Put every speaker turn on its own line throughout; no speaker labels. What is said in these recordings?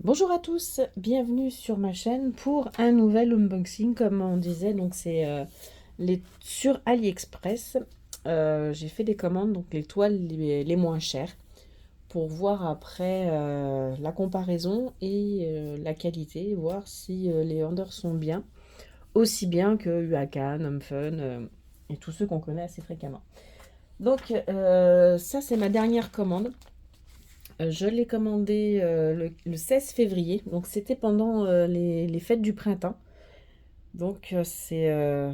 Bonjour à tous, bienvenue sur ma chaîne pour un nouvel unboxing, comme on disait, donc c'est sur AliExpress. J'ai fait des commandes, donc les toiles les moins chères, pour voir après la comparaison et la qualité, voir si les vendeurs sont bien, aussi bien que UACAN, Homefun et tous ceux qu'on connaît assez fréquemment. Donc ça c'est ma dernière commande. Je l'ai commandé le 16 février, donc c'était pendant les fêtes du printemps. Donc ouais,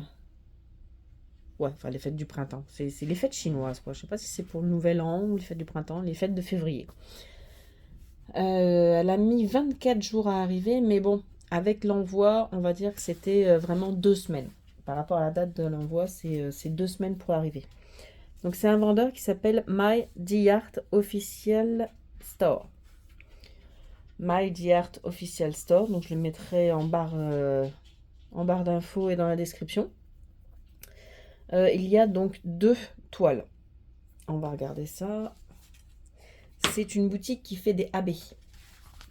enfin les fêtes du printemps, c'est les fêtes chinoises, quoi. Je sais pas si c'est pour le nouvel an ou les fêtes du printemps, les fêtes de février. Elle a mis 24 jours à arriver, mais bon, avec l'envoi, on va dire que c'était vraiment 2 semaines. Par rapport à la date de l'envoi, c'est 2 semaines pour arriver. Donc c'est un vendeur qui s'appelle My Art Official Store. My Art Official Store, donc je le mettrai en barre d'infos et dans la description. Il y a donc 2 toiles. On va regarder ça. C'est une boutique qui fait des AB.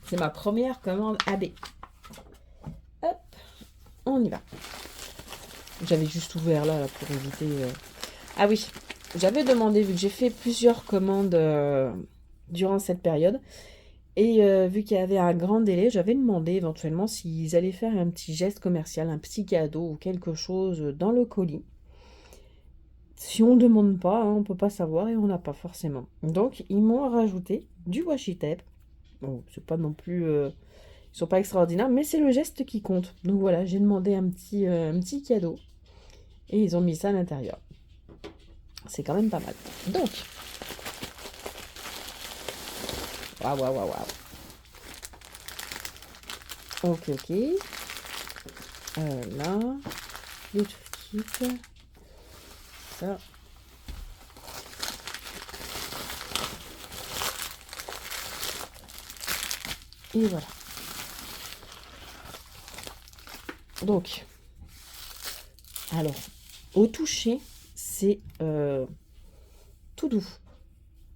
C'est ma première commande AB. Hop, on y va. J'avais juste ouvert là pour éviter... Ah oui, j'avais demandé, vu que j'ai fait plusieurs commandes durant cette période, et vu qu'il y avait un grand délai, j'avais demandé éventuellement s'ils allaient faire un petit geste commercial, un petit cadeau ou quelque chose dans le colis. Si on ne demande pas, hein, on ne peut pas savoir et on n'a pas forcément. Donc ils m'ont rajouté du washi tape. Bon, c'est pas non plus... ils sont pas extraordinaires, mais c'est le geste qui compte. Donc voilà, j'ai demandé un petit cadeau. Et ils ont mis ça à l'intérieur. C'est quand même pas mal. Donc, waouh, waouh, waouh, waouh. Ok, ok. Là, Bluetooth kit. Ça. Et voilà. Donc, alors, au toucher, c'est tout doux.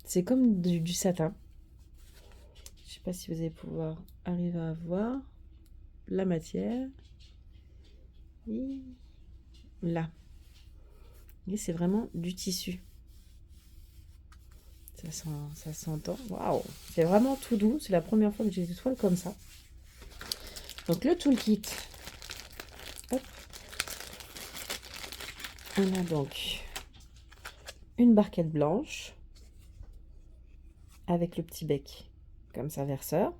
C'est comme du satin. Je sais pas si vous allez pouvoir arriver à voir la matière. Et là. Et c'est vraiment du tissu. Ça s'entend. Waouh! C'est vraiment tout doux. C'est la première fois que j'ai des toiles comme ça. Donc le toolkit. Hop. On a donc une barquette blanche avec le petit bec comme ça verseur.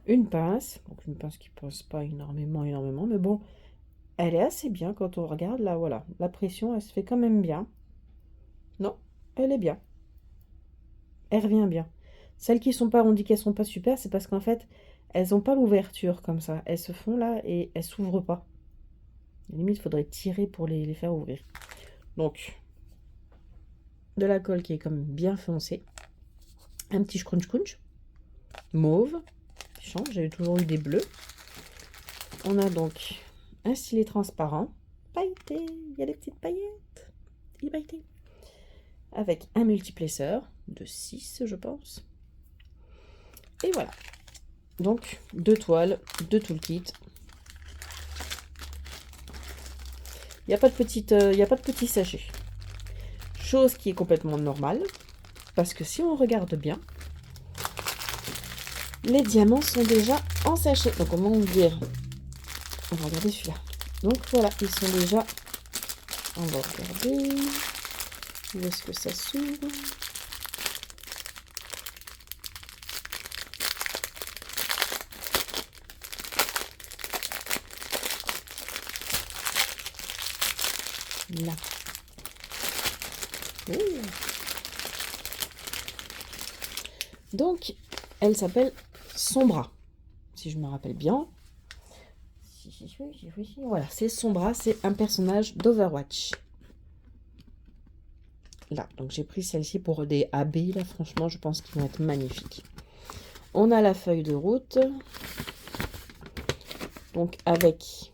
Une pince. Donc une pince qui pose pas énormément, mais bon, elle est assez bien quand on regarde là. Voilà, la pression, elle se fait quand même bien. Non, elle est bien. Elle revient bien. Celles qui sont pas, on dit qu'elles sont pas super, c'est parce qu'en fait, elles n'ont pas l'ouverture comme ça. Elles se font là et elles s'ouvrent pas. Limite, il faudrait tirer pour les faire ouvrir. Donc, de la colle qui est comme bien foncée. Un petit scrunch crunch. Mauve. Qui change, j'avais toujours eu des bleus. On a donc un stylet transparent. Pailleté. Il y a des petites paillettes. Il est pailleté. Avec un multiplesseur de 6, je pense. Et voilà. Donc, 2 toiles, 2 toolkits. Il n'y a pas de petit sachet. Chose qui est complètement normale. Parce que si on regarde bien, les diamants sont déjà en sachet. Donc, on va ouvrir. On va regarder celui-là. Donc, voilà, ils sont déjà... On va regarder. Où est-ce que ça s'ouvre? Là. Oh. Donc, elle s'appelle Sombra, si je me rappelle bien. Voilà, c'est Sombra, c'est un personnage d'Overwatch. Là, donc j'ai pris celle-ci pour des AB, là, franchement, je pense qu'ils vont être magnifiques. On a la feuille de route. Donc, avec...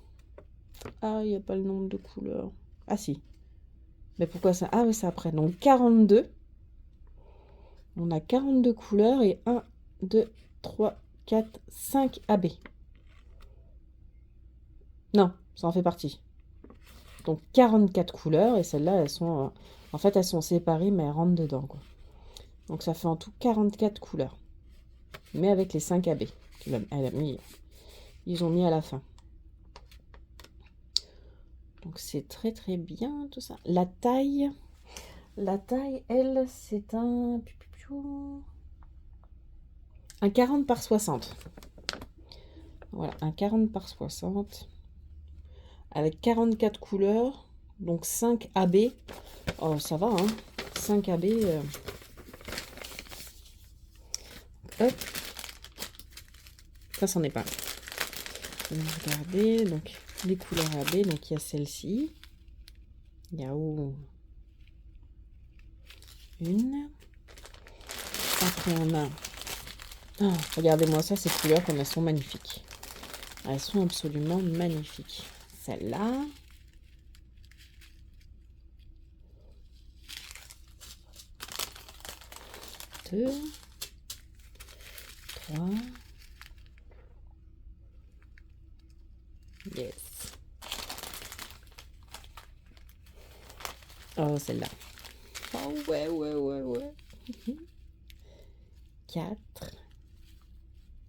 Ah, il n'y a pas le nombre de couleurs. Ah, si. Mais pourquoi ça? Ah, oui, c'est après. Donc, 42. On a 42 couleurs et 1, 2, 3, 4, 5 AB. Non, ça en fait partie. Donc 44 couleurs, et celles-là, elles sont... en fait, elles sont séparées, mais elles rentrent dedans, quoi. Donc ça fait en tout 44 couleurs. Mais avec les 5 AB. Ils ont mis à la fin. Donc c'est très très bien tout ça. La taille, elle, c'est un 40 par 60. Voilà, un 40 par 60. Avec 44 couleurs. Donc 5 AB. Oh, ça va, hein. 5 AB. Hop. Ça, c'en est pas. Regardez, donc les couleurs AB. Donc il y a celle-ci. Il y a une. Après on a... Oh, regardez-moi ça, ces couleurs comme elles sont magnifiques. Elles sont absolument magnifiques. Celle-là. Deux. 3. Yes. Oh, celle-là. Oh, ouais. 4.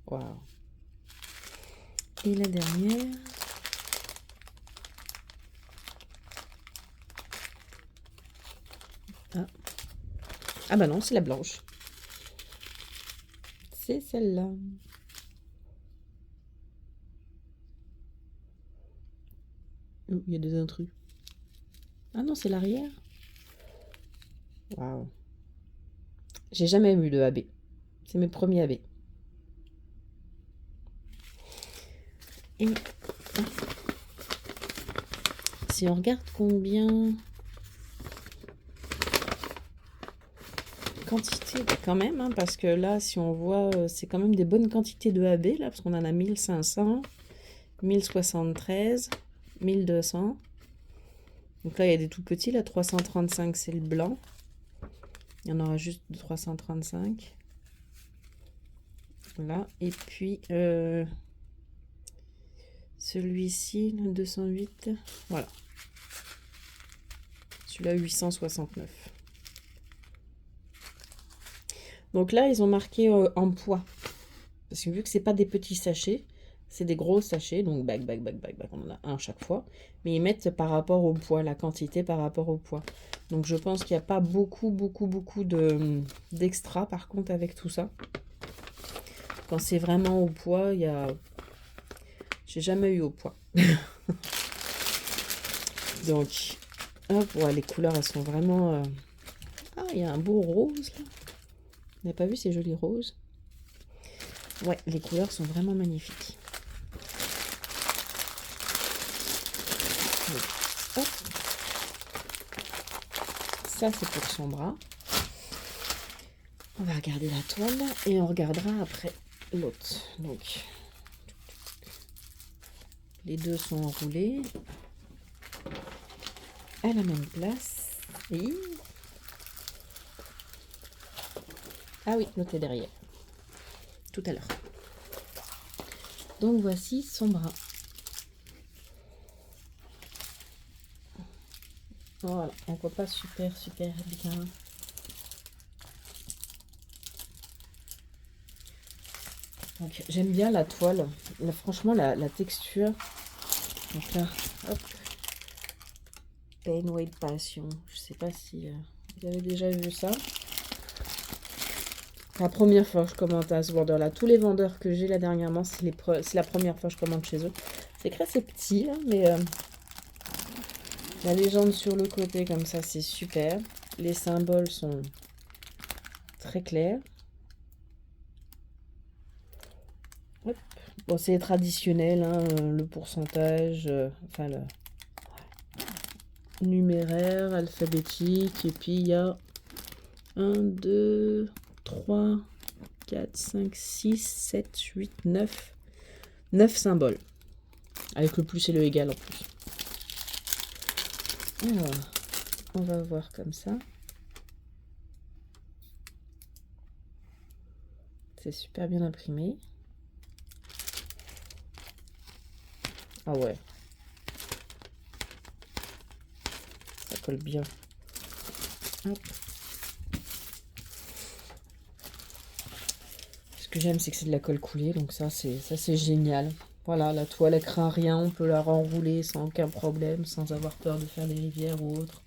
Waouh. Et la dernière. Ah bah non, c'est la blanche. C'est celle-là. Oh, il y a des intrus. Ah non, c'est l'arrière. Waouh. J'ai jamais eu de AB. C'est mes premiers AB. Et si on regarde combien... Quantité quand même, hein, parce que là, si on voit, c'est quand même des bonnes quantités de AB, là, parce qu'on en a 1500, 1073, 1200. Donc là, il y a des tout petits, là, 335, c'est le blanc. Il y en aura juste 335. Voilà, et puis celui-ci, le 208, voilà. Celui-là, 869. Donc là, ils ont marqué en poids. Parce que vu que c'est pas des petits sachets, c'est des gros sachets. Donc, bac. On en a un chaque fois. Mais ils mettent par rapport au poids, la quantité par rapport au poids. Donc, je pense qu'il n'y a pas beaucoup d'extra, par contre, avec tout ça. Quand c'est vraiment au poids, il y a... J'ai jamais eu au poids. Donc, hop, ouais, les couleurs, elles sont vraiment... Ah, il y a un beau rose, là. Vous n'avez pas vu ces jolis roses? Ouais, les couleurs sont vraiment magnifiques. Donc, hop. Ça, c'est pour son bras. On va regarder la toile et on regardera après l'autre. Donc, les deux sont enroulés à la même place. Et... Ah oui, l'autre est derrière. Tout à l'heure. Donc voici son bras. Voilà, on voit pas super bien. Donc j'aime bien la toile. Là, franchement, la texture. Donc là, hop. Pain Weight Passion. Je sais pas si vous avez déjà vu ça. La première fois que je commente à ce vendeur-là. Tous les vendeurs que j'ai là dernièrement, c'est la première fois que je commande chez eux. C'est que c'est petit, là, mais la légende sur le côté, comme ça, c'est super. Les symboles sont très clairs. Hop. Bon, c'est traditionnel, hein, le pourcentage, enfin le numéraire, alphabétique, et puis il y a 1, 2, 3, 4, 5, 6, 7, 8, 9. 9 symboles. Avec le plus et le égal en plus. Alors, on va voir comme ça. C'est super bien imprimé. Ah ouais. Ça colle bien. Hop. Ce que j'aime, c'est que c'est de la colle coulée, donc ça c'est génial. Voilà, la toile elle craint rien, on peut la renrouler sans aucun problème, sans avoir peur de faire des rivières ou autre.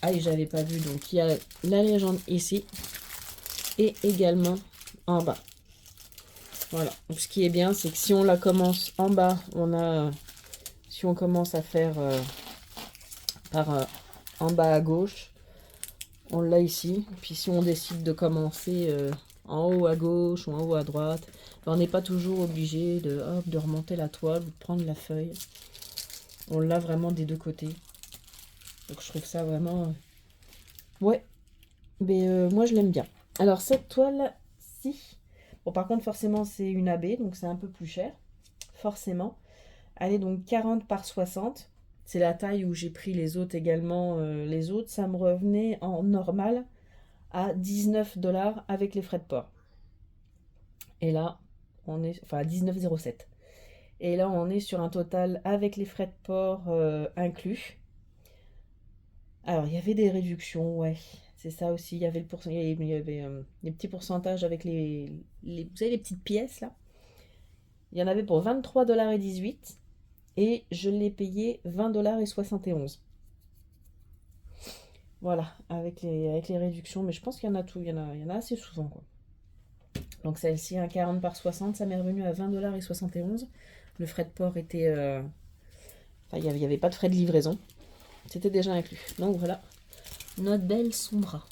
Ah, et j'avais pas vu, donc il y a la légende ici et également en bas. Voilà, donc ce qui est bien, c'est que si on la commence en bas, si on commence à faire par en bas à gauche, on l'a ici. Puis si on décide de commencer en haut à gauche ou en haut à droite, ben, on n'est pas toujours obligé de remonter la toile ou de prendre la feuille. On l'a vraiment des deux côtés. Donc je trouve ça vraiment... Ouais, mais moi je l'aime bien. Alors cette toile-ci, bon par contre forcément c'est une AB, donc c'est un peu plus cher, forcément. Elle est donc 40 par 60. C'est la taille où j'ai pris les autres également. Les autres, ça me revenait en normal à 19 $ avec les frais de port. Et là, on est... Enfin, 19,07. Et là, on est sur un total avec les frais de port inclus. Alors, il y avait des réductions, ouais. C'est ça aussi. Il y avait, il y avait des petits pourcentages avec vous savez, les petites pièces, là. Il y en avait pour 23,18 $ et je l'ai payé 20,71 $. Voilà, avec les réductions, mais je pense qu'il y en a tout, il y en a assez souvent, quoi. Donc celle-ci, un 40 par 60, ça m'est revenu à 20,71 $. Le frais de port était... Enfin, il n'y avait pas de frais de livraison. C'était déjà inclus. Donc voilà, notre belle Sombra.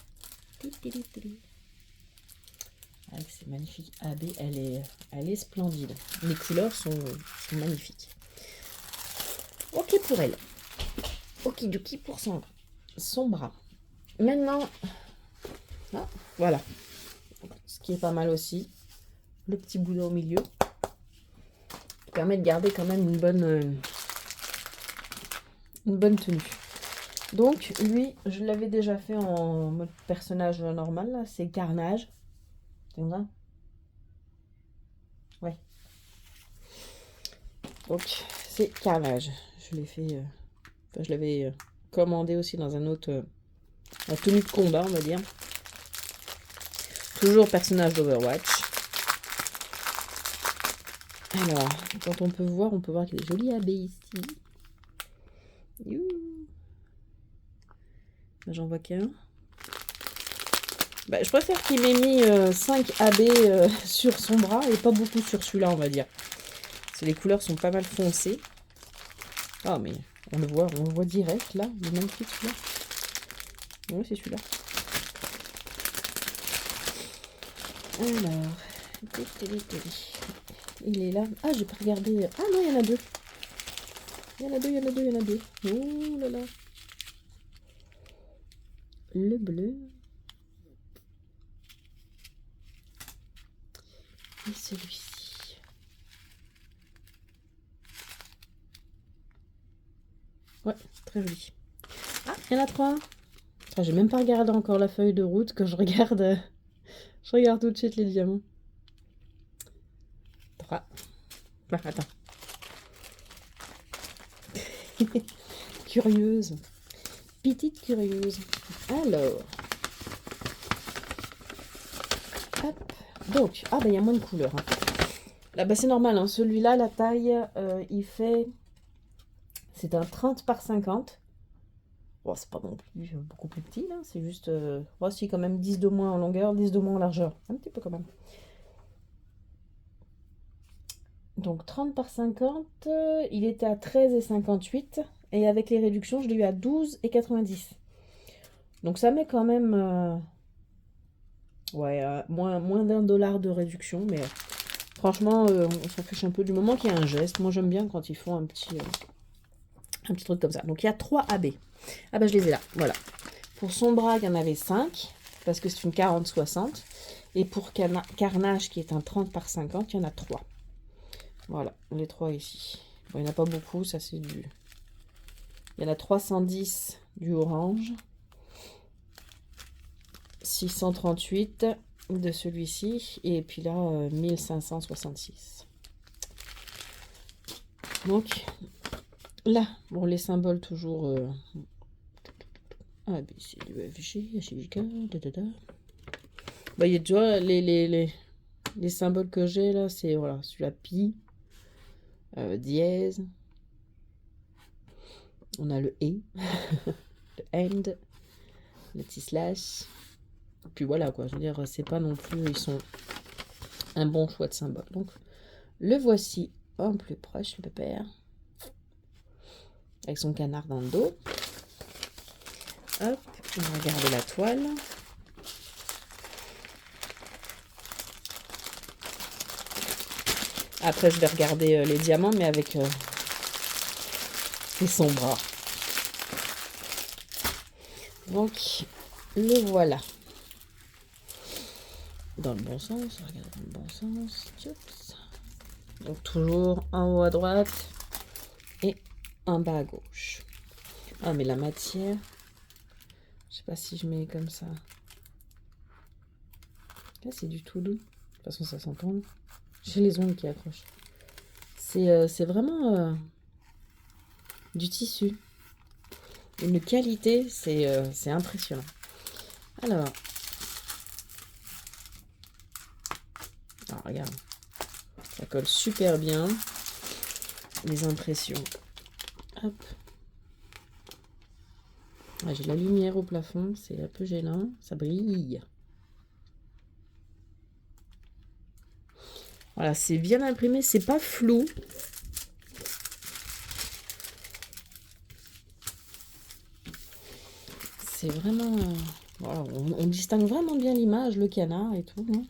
Avec ces magnifiques AB, elle est splendide. Les couleurs sont magnifiques. Ok pour elle. Okidoki pour Sombra. Maintenant, ah, voilà. Ce qui est pas mal aussi, le petit boudin au milieu permet de garder quand même une bonne tenue. Donc lui, je l'avais déjà fait en mode personnage normal, là, c'est Carnage. C'est ça? Ouais. Donc c'est Carnage. Je l'ai fait, enfin, je l'avais commandé aussi dans un autre, la tenue de combat, on va dire. Toujours personnage d'Overwatch. Alors, quand on peut voir qu'il est joli AB ici. J'en vois qu'un. Bah, je préfère qu'il m'ait mis 5 AB sur son bras et pas beaucoup sur celui-là, on va dire. Parce que les couleurs sont pas mal foncées. Ah, mais on le voit direct là. Il est magnifique celui-là. Oui, c'est celui-là. Alors, il est là. Ah, j'ai pas regardé. Ah non, il y en a deux. Il y en a deux. Oh là là. Le bleu. Et celui-ci. Ouais, très joli. Ah, il y en a trois. Enfin, j'ai même pas regardé encore la feuille de route que je regarde. Je regarde tout de suite les diamants. 3. Ah, attends. Curieuse. Petite curieuse. Alors. Hop. Donc, ah bah il y a moins de couleurs. Hein. Là, bah c'est normal. Hein. Celui-là, la taille, il fait... C'est un 30 par 50. Bon, c'est pas non plus beaucoup plus petit, là. C'est juste... voici quand même 10 de moins en longueur, 10 de moins en largeur. Un petit peu quand même. Donc 30 par 50, il était à 13,58. Et avec les réductions, je l'ai eu à 12,90. Donc ça met quand même... ouais, moins d'1 $ de réduction. Mais franchement, on s'en fiche un peu du moment qu'il y a un geste. Moi, j'aime bien quand ils font un petit truc comme ça. Donc il y a 3 AB. Ah bah je les ai là, voilà. Pour Sombra, il y en avait 5, parce que c'est une 40-60. Et pour Carnage, qui est un 30 par 50, il y en a 3. Voilà, les 3 ici. Bon, il n'y en a pas beaucoup, ça c'est du... Il y en a 310 du orange. 638 de celui-ci. Et puis là, 1566. Donc, là, bon, les symboles toujours... A, B, C, D, E, F, G, H, I, J, K, da. Bah, il y a déjà les symboles que j'ai là, c'est voilà, celui-là, pi, dièse, on a le et, le and, le petit slash, puis voilà quoi, je veux dire, c'est pas non plus, ils sont un bon choix de symbole. Donc, le voici en plus proche, le pépère, avec son canard dans le dos. Hop, on va regarder la toile. Après, je vais regarder les diamants, mais avec son bras. Donc, le voilà. Dans le bon sens, regarde dans le bon sens. Tchoups. Donc, toujours en haut à droite et en bas à gauche. Ah, mais la matière, je sais pas si je mets comme ça. Là, c'est du tout doux. De toute façon, ça s'entend. J'ai les ongles qui accrochent. C'est vraiment du tissu. Une qualité, c'est impressionnant. Alors, regarde. Ça colle super bien. Les impressions. Hop. Ah, j'ai la lumière au plafond, c'est un peu gênant. Ça brille. Voilà, c'est bien imprimé, c'est pas flou. C'est vraiment... voilà, on distingue vraiment bien l'image, le canard et tout. Hein.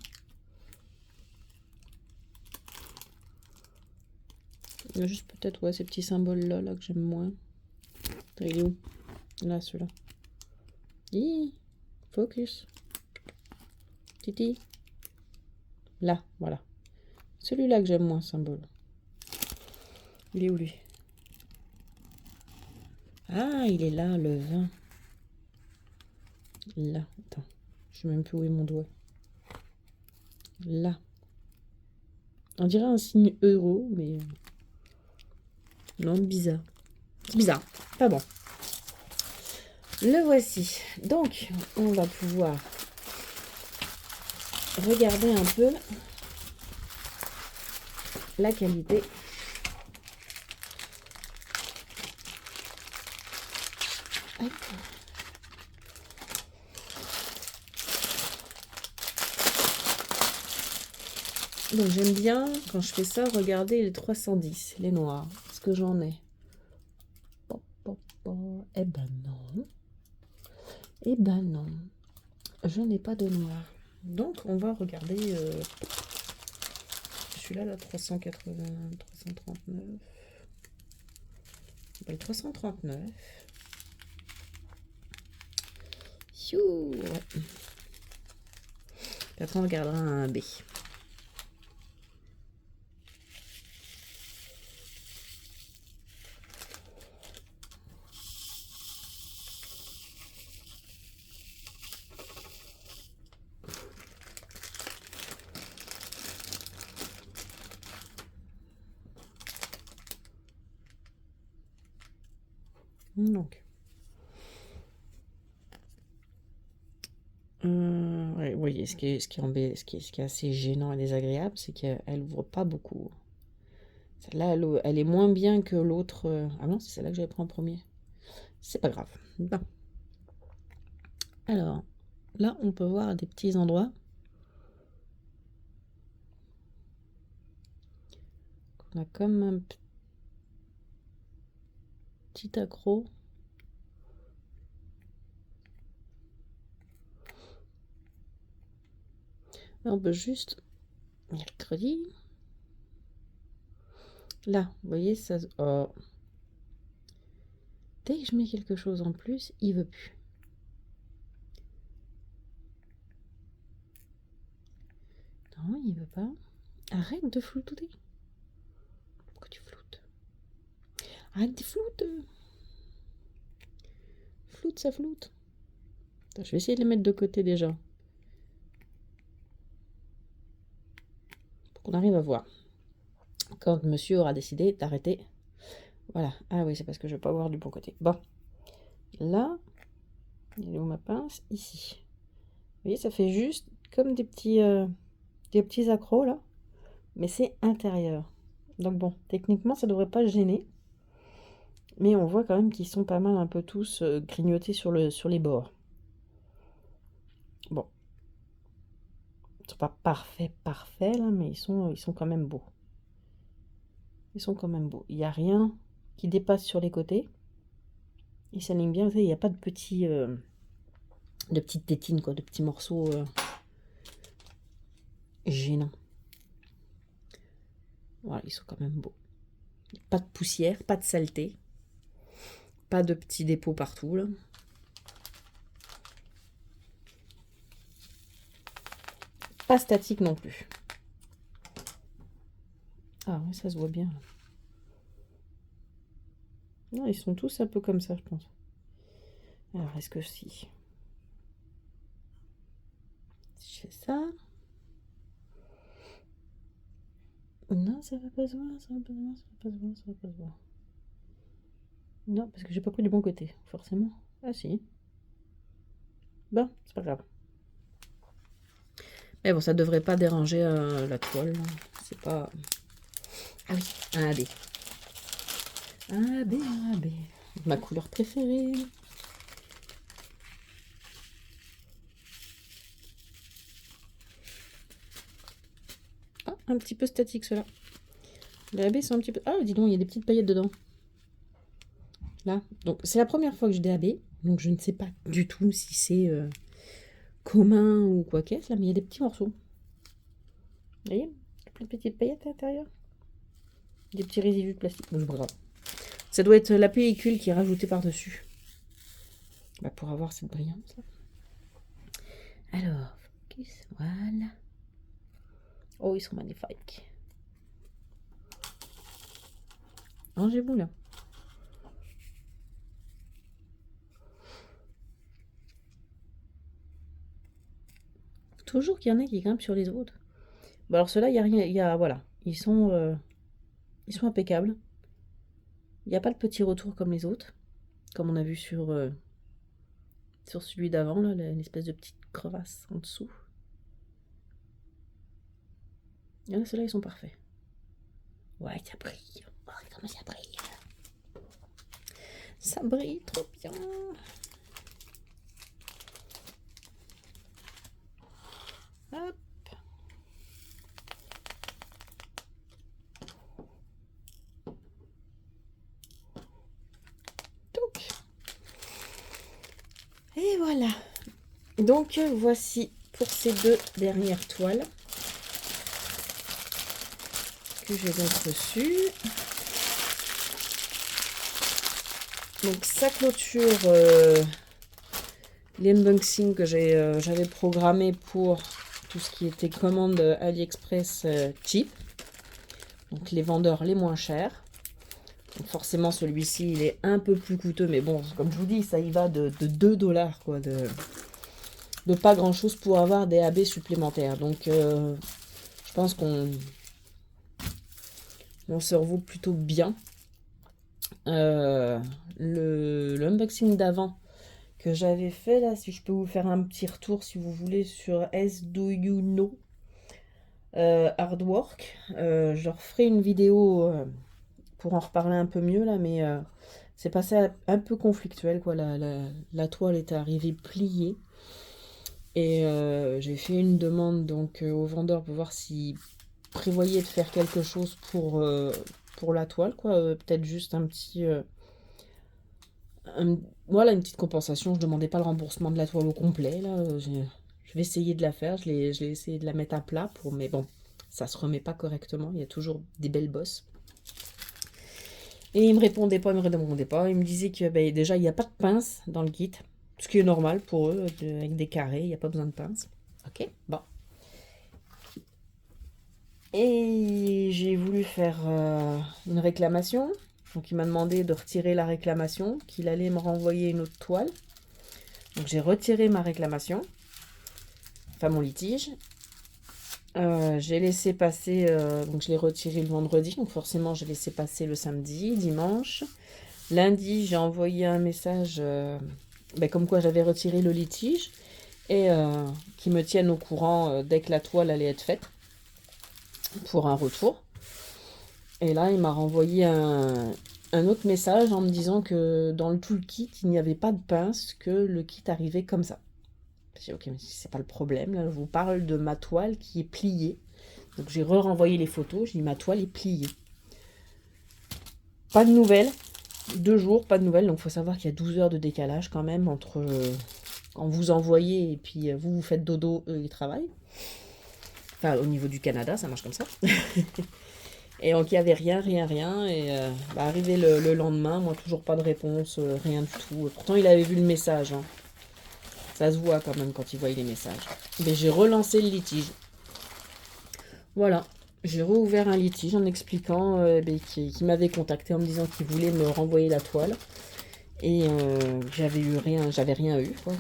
Il y a juste peut-être ouais, ces petits symboles-là là, que j'aime moins. Il est où? Là, celui-là. Focus. Titi. Là, voilà. Celui-là que j'aime moins, symbole. Il est où, lui? Ah, il est là, le 20. Là, attends. Je sais même plus où est mon doigt. Là. On dirait un signe euro, mais... non, bizarre. C'est bizarre. Pas bon. Le voici. Donc, on va pouvoir regarder un peu la qualité. Hop. Donc j'aime bien, quand je fais ça, regarder les 310, les noirs. Est-ce que j'en ai? Eh ben non. Eh ben non. Je n'ai pas de noir. Donc on va regarder celui-là, là, 380, 339. Le 339. Chou, ouais. Et après on regardera un B. Donc, ouais, vous voyez, ce qui est assez gênant et désagréable, c'est qu'elle ouvre pas beaucoup. Celle-là, elle est moins bien que l'autre. Ah non, c'est celle-là que j'avais pris en premier. C'est pas grave. Bon. Alors, là, on peut voir des petits endroits. On a comme un petit accroc. Là, on peut juste... mercredi. Là, vous voyez, ça... oh. Dès que je mets quelque chose en plus, il veut plus. Non, il veut pas. Arrête de flouter. Pourquoi tu floutes? Arrête de flouter. Floute, ça floute. Attends, je vais essayer de les mettre de côté déjà. Pour qu'on arrive à voir. Quand monsieur aura décidé d'arrêter Voilà. Ah oui, c'est parce que je ne vais pas voir du bon côté. Bon. Là, il est où ma pince? Ici. Vous voyez, ça fait juste comme des petits accros, là. Mais c'est intérieur. Donc bon, techniquement, ça devrait pas gêner. Mais on voit quand même qu'ils sont pas mal un peu tous grignotés sur les bords. Bon. Ils sont pas parfaits, là, mais ils sont quand même beaux. Ils sont quand même beaux. Il n'y a rien qui dépasse sur les côtés. Ils s'alignent bien. Vous savez, il n'y a pas de petites tétines, quoi, de petits morceaux gênants. Voilà, ils sont quand même beaux. Pas de poussière, pas de saleté. Pas de petits dépôts partout, là. Pas statique non plus. Ah oui, ça se voit bien. Non, ils sont tous un peu comme ça, je pense. Alors, est-ce que si je fais ça... Non, ça va pas se voir, ça va pas se voir, ça va pas se voir, ça va pas se voir. Non, parce que j'ai pas pris du bon côté, forcément. Ah si. Bon, c'est pas grave. Mais bon, ça devrait pas déranger la toile. C'est pas... Ah oui, un AB. Un AB, un AB. Ma couleur préférée. Ah, un petit peu statique ceux-là. Les AB sont un petit peu... Ah, dis donc, il y a des petites paillettes dedans. Là. Donc, c'est la première fois que je dis AB. Donc, je ne sais pas du tout si c'est commun ou quoi qu'est-ce, là. Mais il y a des petits morceaux. Vous voyez? Plein de petites paillettes à l'intérieur. Des petits résidus de plastique. Bon, c'est pas grave. Ça doit être la pellicule qui est rajoutée par-dessus. Bah, pour avoir cette brillance là. Alors, focus, voilà. Oh, ils sont magnifiques. Rangez-vous là. Toujours qu'il y en a qui grimpent sur les autres. Bon, alors ceux-là, il n'y a rien. Voilà. Ils sont impeccables. Il n'y a pas de petit retour comme les autres. Comme on a vu sur celui d'avant, là, l'espèce de petite crevasse en dessous. Il y en a, ceux-là, ils sont parfaits. Ouais, ça brille. Oh, comment ça brille. Ça brille trop bien. Hop. Donc. Et voilà. Donc, voici pour ces deux dernières toiles que j'ai donc reçues. Donc, ça clôture l'unboxing que j'avais programmé pour tout ce qui était commande AliExpress cheap. Donc, les vendeurs les moins chers. Donc, forcément, celui-ci, il est un peu plus coûteux. Mais bon, comme je vous dis, ça y va de 2 $, quoi. De pas grand-chose pour avoir des AB supplémentaires. Donc, je pense qu'on se revaut plutôt bien. L'unboxing d'avant que j'avais fait là, si je peux vous faire un petit retour si vous voulez sur S Do You Know Hardwork, je referai une vidéo pour en reparler un peu mieux là, mais c'est passé un peu conflictuel quoi. La toile était arrivée pliée et j'ai fait une demande donc au vendeur pour voir s'il prévoyait de faire quelque chose pour la toile quoi, peut-être juste un petit voilà, une petite compensation. Je demandais pas le remboursement de la toile au complet. Là, je vais essayer de la faire. Je l'ai essayé de la mettre à plat, mais bon, ça se remet pas correctement. Il y a toujours des belles bosses. Et il me répondait pas, Il me disait que déjà, il n'y a pas de pince dans le kit. Ce qui est normal pour eux, avec des carrés, il n'y a pas besoin de pince. Ok, bon. Et j'ai voulu faire une réclamation. Donc il m'a demandé de retirer la réclamation, qu'il allait me renvoyer une autre toile. Donc j'ai retiré ma réclamation, enfin mon litige. J'ai laissé passer, donc je l'ai retiré le vendredi, donc forcément j'ai laissé passer le samedi, dimanche. Lundi, j'ai envoyé un message comme quoi j'avais retiré le litige et qu'ils me tiennent au courant dès que la toile allait être faite pour un retour. Et là, il m'a renvoyé un autre message en me disant que dans le toolkit, il n'y avait pas de pince, que le kit arrivait comme ça. J'ai dit, ok, mais c'est pas le problème. Là, je vous parle de ma toile qui est pliée. Donc j'ai renvoyé les photos. J'ai dit, ma toile est pliée. Pas de nouvelles. 2 jours, pas de nouvelles. Donc il faut savoir qu'il y a 12 heures de décalage quand même entre quand vous envoyez et puis vous faites dodo, eux ils travaillent. Enfin, au niveau du Canada, ça marche comme ça. Et donc il n'y avait rien. Et arrivé le lendemain, moi toujours pas de réponse, rien du tout. Pourtant il avait vu le message, hein. Ça se voit quand même quand il voit les messages. Mais j'ai relancé le litige. Voilà. J'ai rouvert un litige en expliquant qu'il m'avait contacté en me disant qu'il voulait me renvoyer la toile. Et j'avais rien eu, quoi.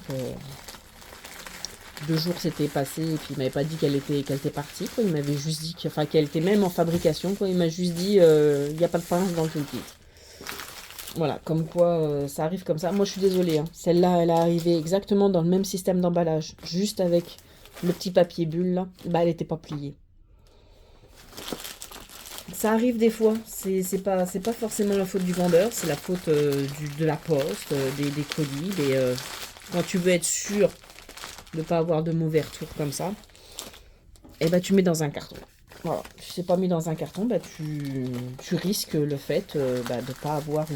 2 jours s'étaient passés et puis il m'avait pas dit qu'elle était partie, quoi. Il m'avait juste dit qu'elle était même en fabrication, quoi. Il m'a juste dit il n'y a pas de pince dans le toolkit. Voilà, comme quoi ça arrive comme ça. Moi je suis désolée, hein. Celle-là elle est arrivée exactement dans le même système d'emballage, juste avec le petit papier bulle là. Bah elle n'était pas pliée. Ça arrive des fois, c'est pas forcément la faute du vendeur, c'est la faute de la poste, des colis, quand tu veux être sûr de ne pas avoir de mauvais retours comme ça, et bah tu mets dans un carton. Voilà, si c'est pas mis dans un carton, bah tu risques le fait de ne pas avoir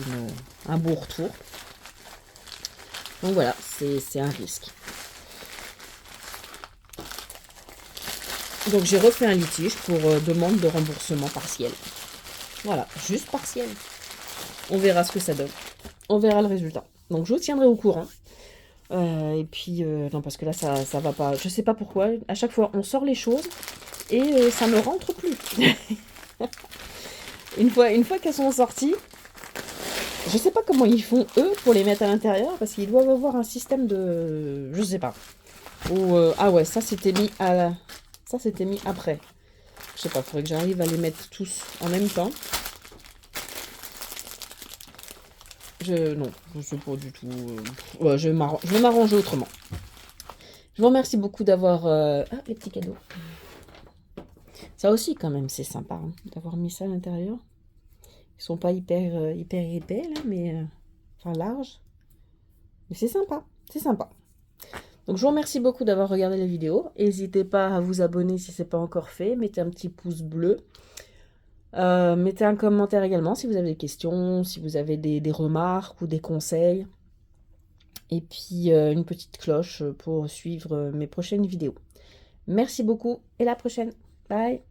un beau retour. Donc voilà, c'est un risque. Donc j'ai refait un litige pour demande de remboursement partiel. Voilà, juste partiel. On verra ce que ça donne. On verra le résultat. Donc je vous tiendrai au courant. Et puis, non, parce que là, ça va pas. Je sais pas pourquoi. À chaque fois, on sort les choses et ça ne rentre plus. une fois qu'elles sont sorties, je sais pas comment ils font, eux, pour les mettre à l'intérieur, parce qu'ils doivent avoir un système de... Je sais pas. Ou, ah ouais, ça, c'était mis Ça, c'était mis après. Je sais pas, faudrait que j'arrive à les mettre tous en même temps. Non, je sais pas du tout. Ouais, je vais m'arranger autrement. Je vous remercie beaucoup d'avoir... Ah, les petits cadeaux. Ça aussi, quand même, c'est sympa hein, d'avoir mis ça à l'intérieur. Ils sont pas hyper épais, là, mais... enfin, larges. Mais c'est sympa, c'est sympa. Donc, je vous remercie beaucoup d'avoir regardé la vidéo. N'hésitez pas à vous abonner si ce n'est pas encore fait. Mettez un petit pouce bleu. Mettez un commentaire également si vous avez des questions, si vous avez des remarques ou des conseils. Et puis, une petite cloche pour suivre mes prochaines vidéos. Merci beaucoup et à la prochaine. Bye.